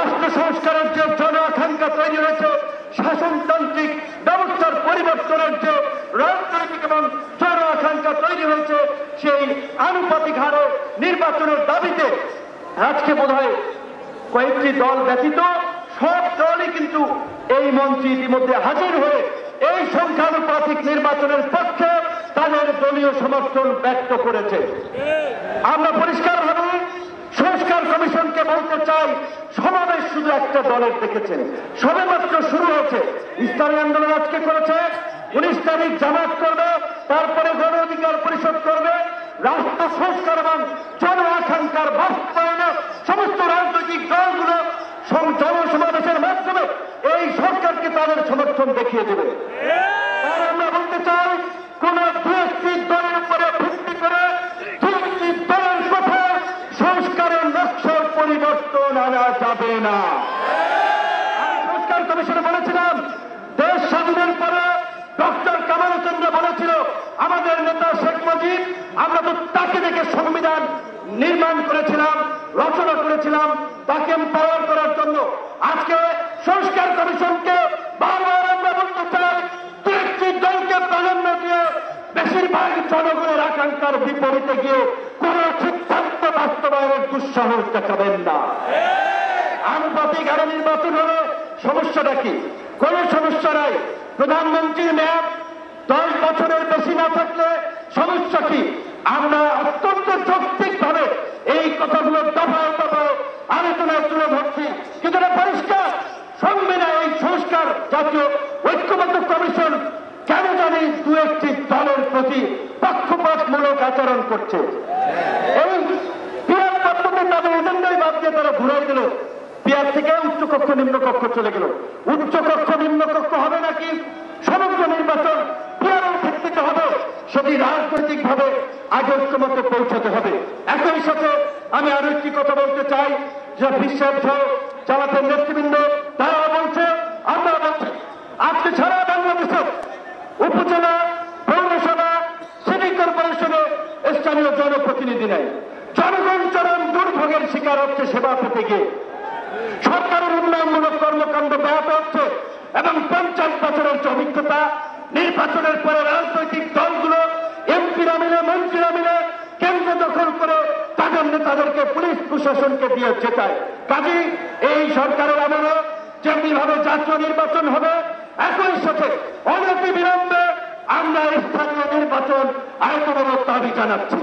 রাষ্ট্র সংস্কারের যে জন আকাঙ্ক্ষা তৈরি হয়েছে, শাসনতান্ত্রিক ব্যবস্থার পরিবর্তনের যে রাজনৈতিক এবং জন আকাঙ্ক্ষা তৈরি হয়েছে, সেই আনুপাতিক হারে নির্বাচনের দাবিতে আজকে বোধহয় কয়েকটি দল ব্যতীত সব দলই কিন্তু এই মঞ্চে ইতিমধ্যে হাজির হয়ে এই সংখ্যানুপাতিক নির্বাচনের পক্ষে তাদের দলীয় সমর্থন ব্যক্ত করেছে। আমরা পরিষ্কারভাবে সংস্কার কমিশনকে বলতে চাই, সমাবেশ শুধু একটা দলের দেখেছেন, সবেমাত্র শুরু হয়েছে। ইসলামী আন্দোলন আজকে করেছে, 19 তারিখ জামাত করবে, তারপরে গণ অধিকার পরিষদ করবে। রাষ্ট্র সংস্কার এবং জন আকাঙ্ক্ষার বাস্তবায়নে সমস্ত রাজনৈতিক দলগুলো জনসমাবেশের মাধ্যমে এই সরকারকে তাদের সমর্থন দেখিয়ে দেবে। আর আমরা বলতে চাই, কোন দু একটি দলের উপরে ভিত্তি করে দু একটি দলের কথায় সংস্কারের নকশার পরিবর্তন আনা যাবে না। আমি সংস্কার কমিশনে বলেছিলাম, দেশ স্বাধীনের পরে ডক্টর কামাল চন্দ্র বলেছিল আমাদের নেতা শেখ মুজিব, আমরা তো তাকে দেখে সংবিধান নির্মাণ করেছিলাম, রচনা করেছিলাম, তাকে এম্পাওয়ার করার জন্য। আজকে সংস্কার কমিশনকে বারবার আমরা বলতে চাই, দু একটি দলকে প্রাধান্য দিয়ে বেশিরভাগ জনগণের আকাঙ্ক্ষার বিপরীতে গিয়ে কোন সিদ্ধান্ত বাস্তবায়নের দুঃসাহস দেখাবেন না। আনুপাতিক হারে নির্বাচন হলে সমস্যাটা কি? কোন সমস্যা নাই। প্রধানমন্ত্রীর মেয়াদ 10 বছরের বেশি না থাকলে সমস্যা কি? আমরা অত্যন্ত যৌক্তিকভাবে এই কথাগুলো দফায় দফায় আলোচনায় তুলে ধরছি, কিন্তু এটা পরিষ্কার সংবিধান এই সংস্কার জাতীয় ঐক্যবদ্ধ কমিশন কেন জানি দু একটি দলের প্রতি পক্ষপাতমূলক আচরণ করছে। এই পিয়ার পদ্ধতি তাদের এজেন্ডাই বাদ দিয়ে তারা ঘুরাই দিল। পিয়ার থেকে উচ্চকক্ষ নিম্নকক্ষ চলে গেল। উচ্চকক্ষ নিম্নকক্ষ হবে নাকি সমগ্র নির্বাচন পিয়ারের ভিত্তিতে হবে, সেটি রাজনৈতিক ভাবে আগে ঐক্যমত্যে পৌঁছাতে হবে। একই সাথে আমি আরো একটি কথা বলতে চাই, যে বিশ্বাস জামাতের নেতৃবৃন্দ তারা বলছে, আমরা বলছি, আজকে সারা বাংলাদেশে উপজেলা, পৌরসভা, সিটি কর্পোরেশনে স্থানীয় জনপ্রতিনিধি নেই। জনগণ চরম দুর্ভোগের শিকার হচ্ছে সেবা পেতে গিয়ে। সরকারের উন্নয়নমূলক কর্মকাণ্ড ব্যাহত হচ্ছে এবং 50 বছরের যে অভিজ্ঞতা, নির্বাচনের পরে রাজনৈতিক দলগুলো এমপিরা মিলে, মন্ত্রীরা মিলে কেন্দ্র দখল করে তাদের নেতাদেরকে পুলিশ প্রশাসনকে দিয়ে জেতায়। কাজেই এই সরকারের আমলে যেমনিভাবে জাতীয় নির্বাচন হবে, একই সাথে অনতিবিলম্বে আমরা স্থানীয় নির্বাচন আয়োজনের দাবি জানাচ্ছি।